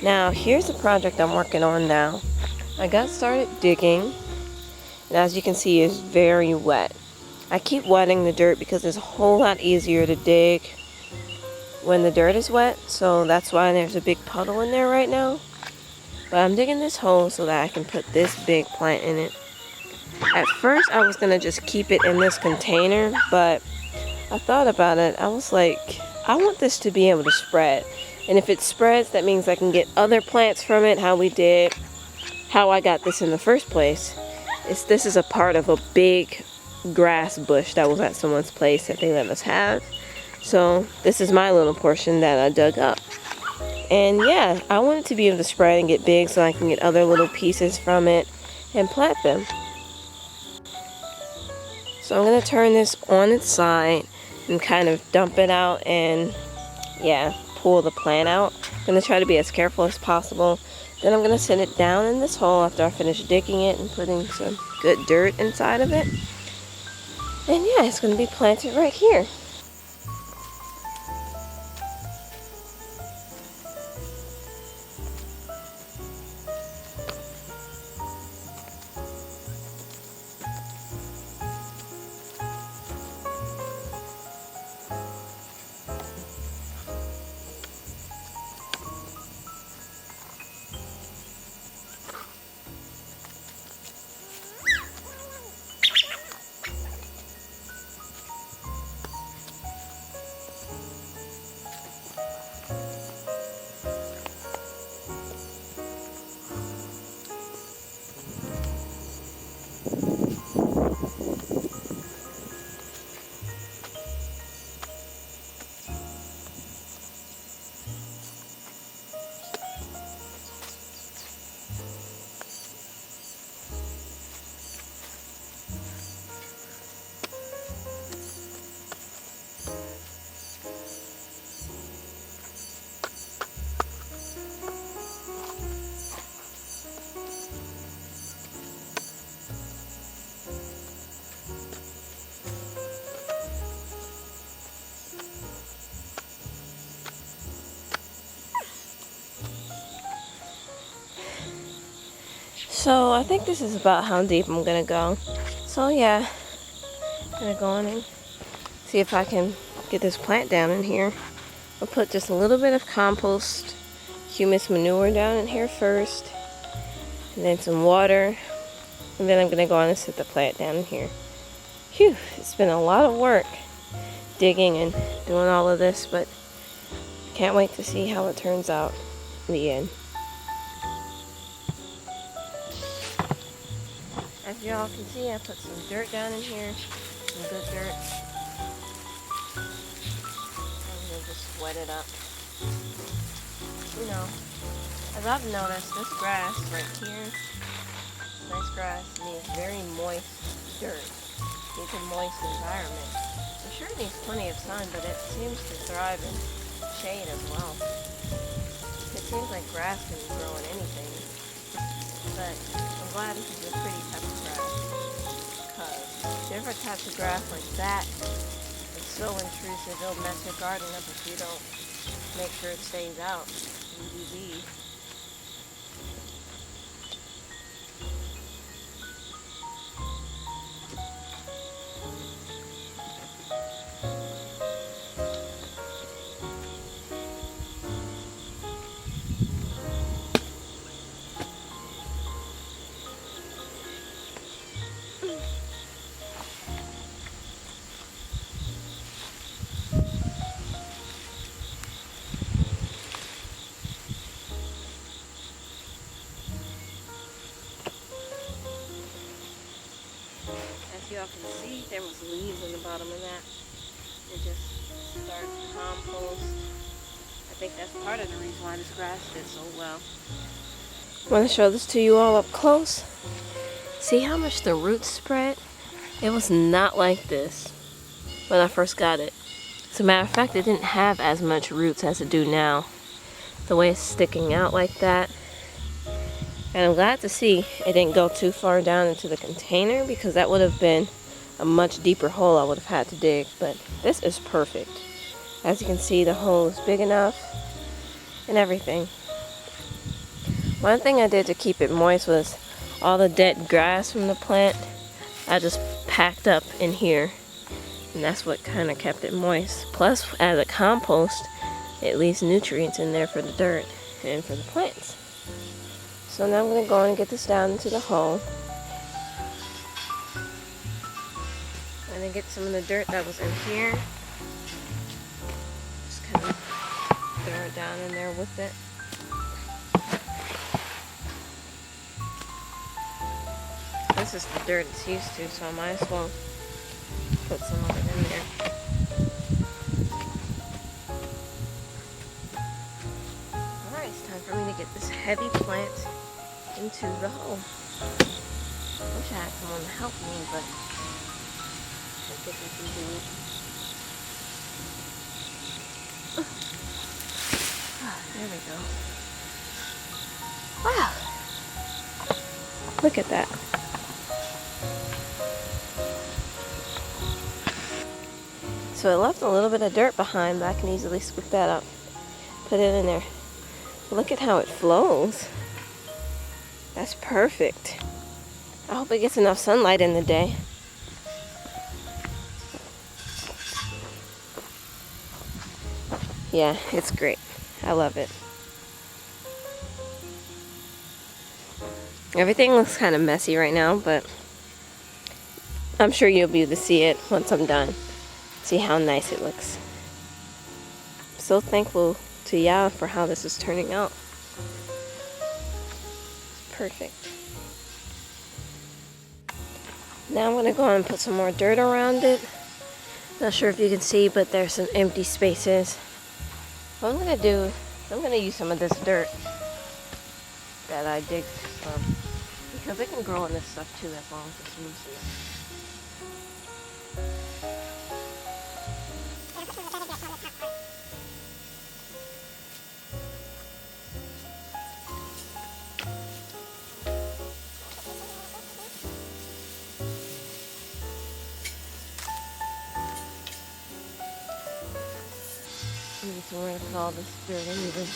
Now here's the project I'm working on now. I got started digging, and as you can see, it's very wet. I keep wetting the dirt because it's a whole lot easier to dig when the dirt is wet, so that's why there's a big puddle in there right now. But I'm digging this hole so that I can put this big plant in it. At first I was gonna just keep it in this container, but I thought about it. I was like, I want this to be able to spread. And if it spreads, that means I can get other plants from it, how I got this in the first place. This is a part of a big grass bush that was at someone's place that they let us have. So this is my little portion that I dug up. And yeah, I want it to be able to spread and get big so I can get other little pieces from it and plant them. So I'm going to turn this on its side and kind of dump it out and yeah, pull the plant out. I'm going to try to be as careful as possible. Then I'm going to set it down in this hole after I finish digging it and putting some good dirt inside of it. And yeah, it's going to be planted right here. So I think this is about how deep I'm gonna go. So yeah, I'm gonna go in and see if I can get this plant down in here. I'll put just a little bit of compost, humus manure down in here first, and then some water, and then I'm gonna go on and set the plant down in here. Phew, it's been a lot of work digging and doing all of this, but can't wait to see how it turns out in the end. As y'all can see, I put some dirt down in here, some good dirt. I'm gonna just wet it up. You know, as I've noticed, this grass right here, nice grass, needs very moist dirt. Needs a moist environment. I'm sure it needs plenty of sun, but it seems to thrive in shade as well. It seems like grass can grow in anything, but I'm glad this is a pretty type of grass, because different types of grass like that, it's so intrusive, it'll mess your garden up if you don't make sure it stays out from UV. As y'all can see, there was leaves in the bottom of that. It just started compost. I think that's part of the reason why this grass did so well. I want to show this to you all up close. See how much the roots spread? It was not like this when I first got it. As a matter of fact, it didn't have as much roots as it do now. The way it's sticking out like that. And I'm glad to see it didn't go too far down into the container, because that would have been a much deeper hole I would have had to dig. But this is perfect. As you can see, the hole is big enough and everything. One thing I did to keep it moist was all the dead grass from the plant I just packed up in here, and that's what kind of kept it moist. Plus, as a compost, it leaves nutrients in there for the dirt and for the plants. So now I'm going to go and get this down into the hole. And then get some of the dirt that was in here. Just kind of throw it down in there with it. This is the dirt it's used to, so I might as well put some of it in there. Alright, it's time for me to get this heavy plant into the hole. Wish I had someone to help me, but I guess I can do it. There we go. Wow! Look at that. So it left a little bit of dirt behind, but I can easily scoop that up. Put it in there. Look at how it flows. That's perfect. I hope it gets enough sunlight in the day. Yeah, it's great. I love it. Everything looks kind of messy right now, but I'm sure you'll be able to see it once I'm done. See how nice it looks. I'm so thankful to YaH for how this is turning out. It's perfect. Now I'm going to go and put some more dirt around it. Not sure if you can see, but there's some empty spaces. What I'm going to do, I'm going to use some of this dirt that I digged from, because it can grow in this stuff too as long as it's loose. So we're going to put all this dirt in even.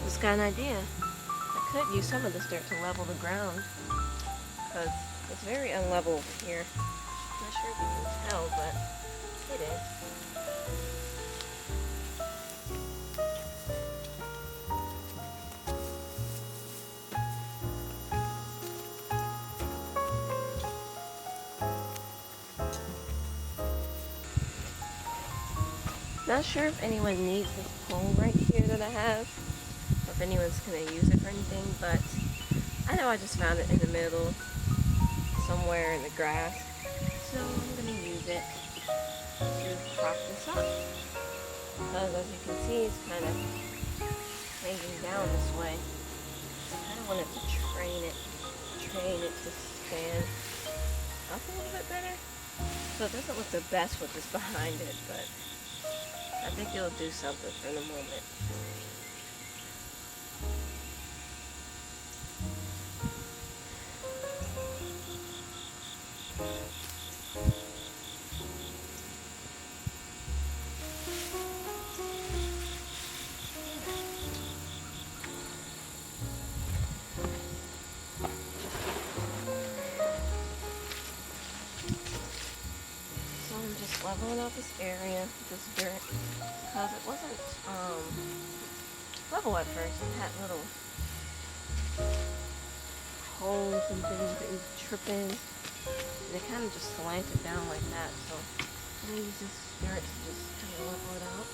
Just got an idea. I could use some of this dirt to level the ground, because it's very unlevel here. I'm not sure if you can tell, but it is. Not sure if anyone needs this pole right here that I have, or if anyone's going to use it for anything, but I know I just found it in the middle, somewhere in the grass, so I'm going to use it to prop this up, because as you can see, it's kind of hanging down this way. I kind of wanted to train it to stand up a little bit better, so it doesn't look the best with this behind it, but I think it'll do something for the moment. So I'm just leveling out this area with this dirt, because it wasn't level at first. It had little holes and things that you trip in, and it kind of just slanted down like that. So I'm going to use this dirt to just kind of level it out.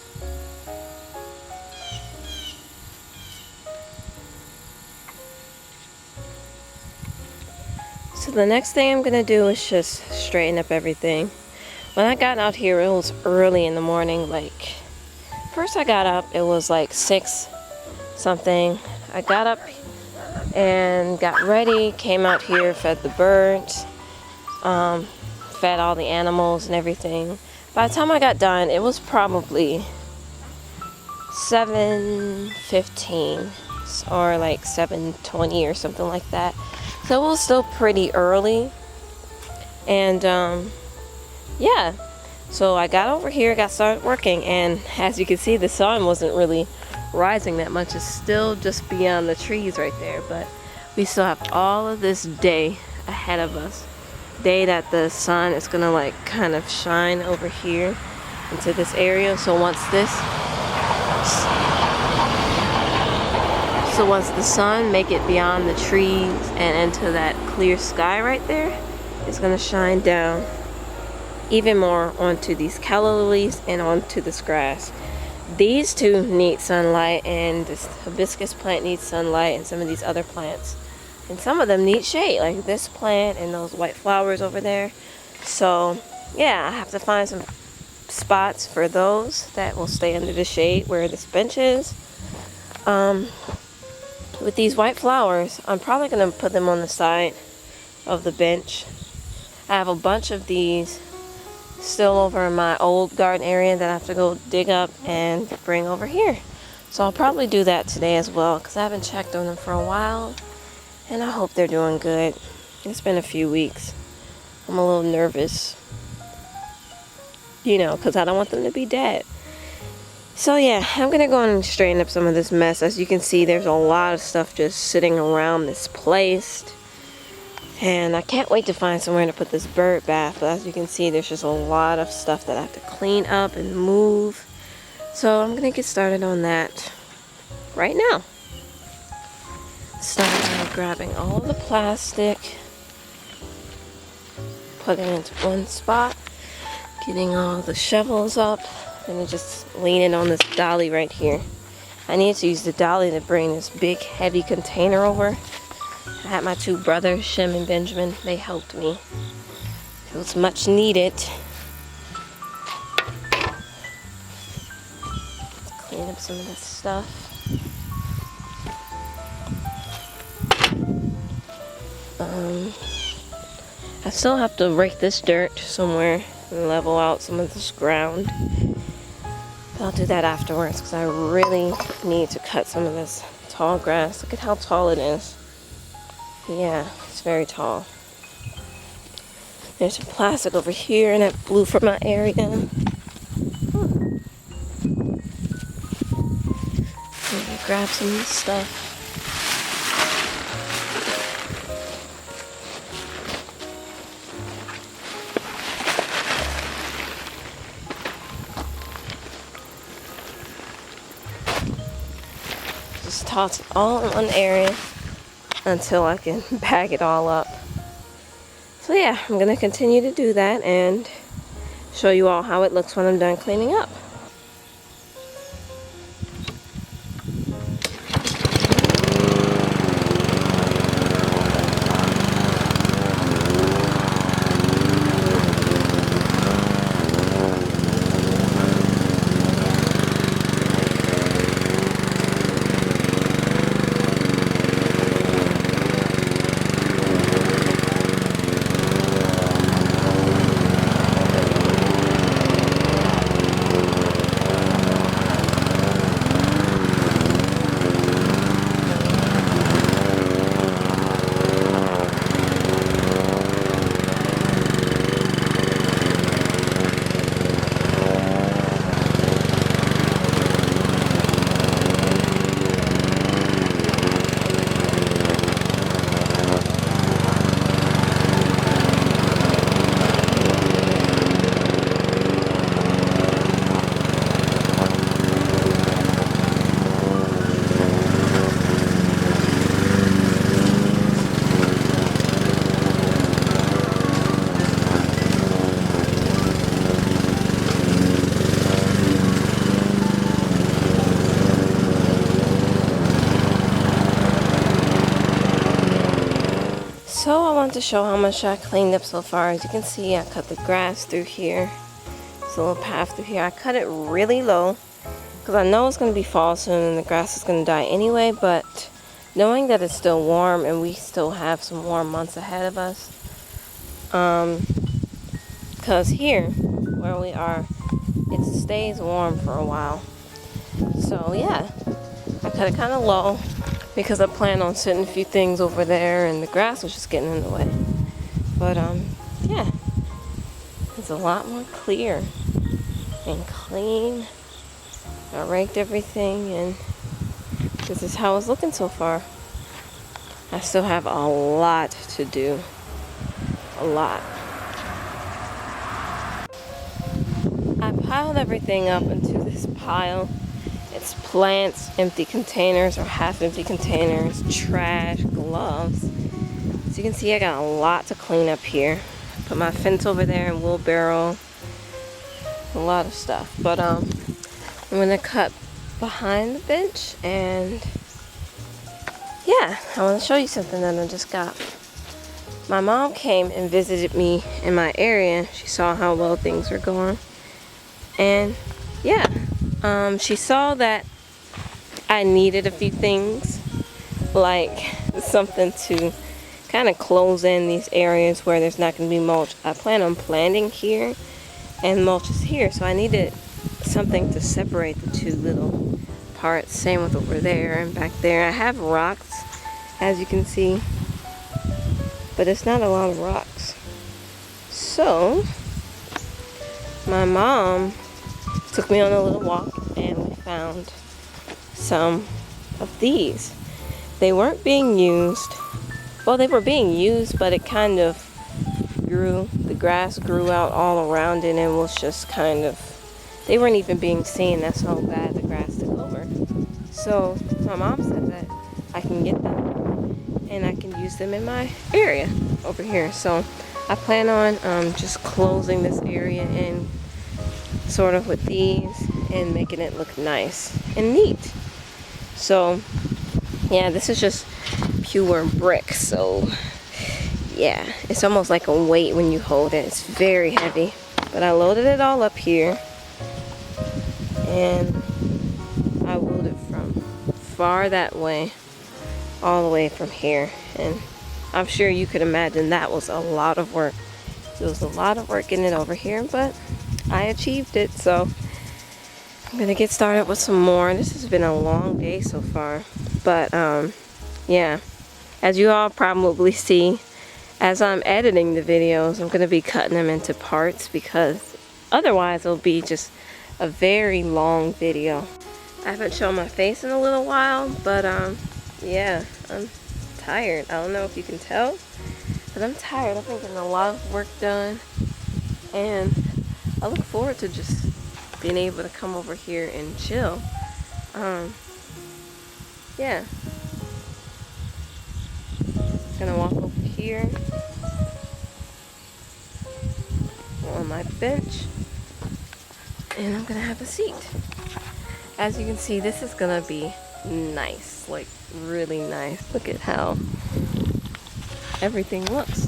So the next thing I'm going to do is just straighten up everything. When I got out here, it was early in the morning. Like, first I got up, it was like 6 something. I got up and got ready, came out here, fed the birds, fed all the animals and everything. By the time I got done, it was probably 7:15 or like 7:20 or something like that. So it was still pretty early. And yeah, So I got over here, got started working, and as you can see, the sun wasn't really rising that much. It's still just beyond the trees right there, but we still have all of this day ahead of us. Day that the sun is gonna like kind of shine over here into this area. So once the sun make it beyond the trees and into that clear sky right there, it's gonna shine down even more onto these calla lilies and onto this grass. These two need sunlight, and this hibiscus plant needs sunlight, and some of these other plants. And some of them need shade, like this plant and those white flowers over there. So yeah, I have to find some spots for those that will stay under the shade where this bench is. With these white flowers, I'm probably going to put them on the side of the bench. I have a bunch of these still over in my old garden area that I have to go dig up and bring over here. So I'll probably do that today as well, because I haven't checked on them for a while, and I hope they're doing good. It's been a few weeks. I'm a little nervous, you know, because I don't want them to be dead. So yeah, I'm gonna go and straighten up some of this mess. As you can see, there's a lot of stuff just sitting around this place. And I can't wait to find somewhere to put this bird bath. But as you can see, there's just a lot of stuff that I have to clean up and move. So I'm gonna get started on that right now. Start by grabbing all of the plastic, putting it into one spot, getting all the shovels up, and just leaning on this dolly right here. I need to use the dolly to bring this big heavy container over. I had my two brothers, Shem and Benjamin. They helped me. It was much needed. Let's clean up some of this stuff. I still have to rake this dirt somewhere and level out some of this ground. But I'll do that afterwards, because I really need to cut some of this tall grass. Look at how tall it is. Yeah, it's very tall. There's some plastic over here, and that blew from my area. Let me grab some of this stuff. Just toss it all in one area until I can bag it all up. So yeah, I'm going to continue to do that and show you all how it looks when I'm done cleaning up. So I want to show how much I cleaned up so far. As you can see, I cut the grass through here. There's a little path through here. I cut it really low because I know it's going to be fall soon and the grass is going to die anyway, but knowing that it's still warm and we still have some warm months ahead of us, because here where we are, it stays warm for a while. So yeah, I cut it kind of low because I plan on setting a few things over there and the grass was just getting in the way. But yeah, as it's a lot more clear and clean. I raked everything, and this is how it's looking so far. I still have a lot to do. A lot. I piled everything up into this pile. It's plants, empty containers or half empty containers, trash, gloves. As you can see, I got a lot to clean up here. Put my fence over there in wheelbarrow. A lot of stuff. But I'm gonna cut behind the bench, and yeah, I want to show you something that I just got. My mom came and visited me in my area. She saw how well things were going. And yeah, she saw that I needed a few things, like something to kind of close in these areas where there's not going to be mulch. I plan on planting here, and mulch is here, so I needed something to separate the two little parts. Same with over there and back there. I have rocks, as you can see, but it's not a lot of rocks. So my mom took me on a little walk, and we found some of these. They weren't being used. Well, they were being used, but it kind of grew. The grass grew out all around it, and was just kind of, they weren't even being seen. That's how bad the grass took over. So my mom said that I can get them and I can use them in my area over here. So I plan on just closing this area in sort of with these and making it look nice and neat. So yeah, this is just pure brick, so yeah, it's almost like a weight when you hold it. It's very heavy, but I loaded it all up here, and I wheeled it from far that way all the way from here, and I'm sure you could imagine that was a lot of work. It was a lot of work getting it over here, but I achieved it. So I'm gonna get started with some more. This has been a long day so far, but yeah, as you all probably see, as I'm editing the videos, I'm gonna be cutting them into parts, because otherwise it'll be just a very long video. I haven't shown my face in a little while, but yeah, I'm tired. I don't know if you can tell, but I'm tired. I've been getting a lot of work done, and I look forward to just being able to come over here and chill. Yeah. Gonna walk over here on my bench, and I'm gonna have a seat. As you can see, this is gonna be nice, like really nice. Look at how everything looks.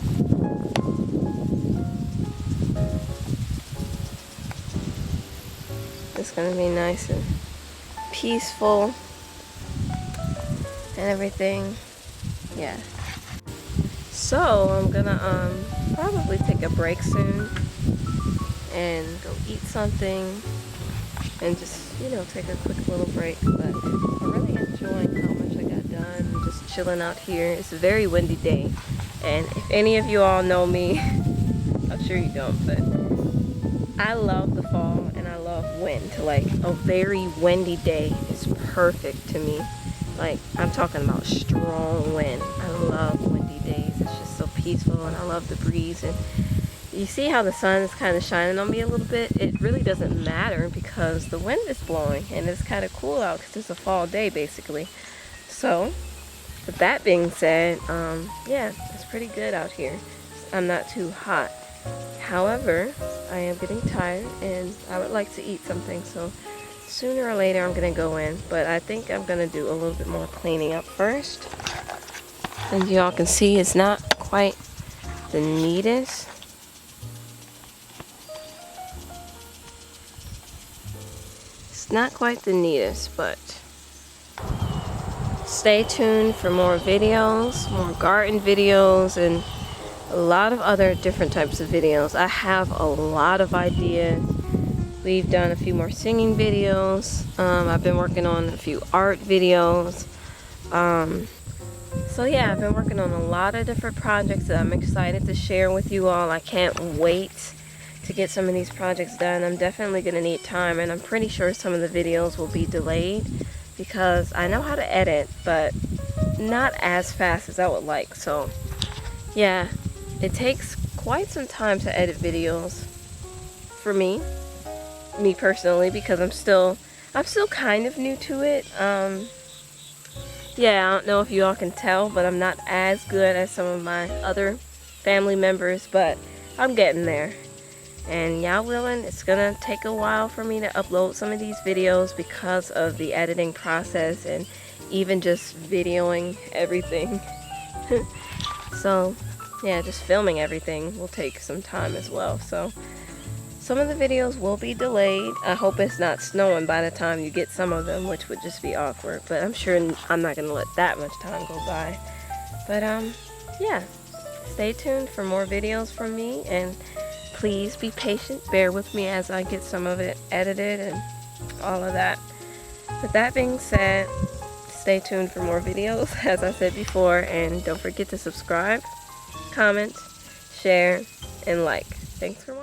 It's gonna be nice and peaceful and everything. Yeah. So I'm gonna probably take a break soon and go eat something and just, you know, take a quick little break. But I'm really enjoying how much I got done. I'm just chilling out here. It's a very windy day, and if any of you all know me, I'm sure you don't, but I love the fall and I love wind. Like a very windy day is perfect to me. Like, I'm talking about strong wind. I love windy days. It's just so peaceful, and I love the breeze. And you see how the sun is kind of shining on me a little bit? It really doesn't matter because the wind is blowing, and it's kind of cool out because it's a fall day basically. So with that being said, yeah, it's pretty good out here. I'm not too hot. However, I am getting tired, and I would like to eat something, so sooner or later I'm gonna go in, but I think I'm gonna do a little bit more cleaning up first. As y'all can see, it's not quite the neatest. It's not quite the neatest, but stay tuned for more videos, more garden videos, and a lot of other different types of videos. I have a lot of ideas. We've done a few more singing videos. I've been working on a few art videos. So yeah, I've been working on a lot of different projects that I'm excited to share with you all. I can't wait to get some of these projects done. I'm definitely going to need time, and I'm pretty sure some of the videos will be delayed because I know how to edit, but not as fast as I would like. So yeah, it takes quite some time to edit videos for me personally, because I'm still kind of new to it. Yeah, I don't know if you all can tell, but I'm not as good as some of my other family members, but I'm getting there. And y'all willing, it's gonna take a while for me to upload some of these videos because of the editing process and even just videoing everything. So yeah, just filming everything will take some time as well. So some of the videos will be delayed. I hope it's not snowing by the time you get some of them, which would just be awkward. But I'm sure I'm not going to let that much time go by. But yeah, stay tuned for more videos from me. And please be patient. Bear with me as I get some of it edited and all of that. With that being said, stay tuned for more videos, as I said before. And don't forget to subscribe, comment, share, and like. Thanks for watching.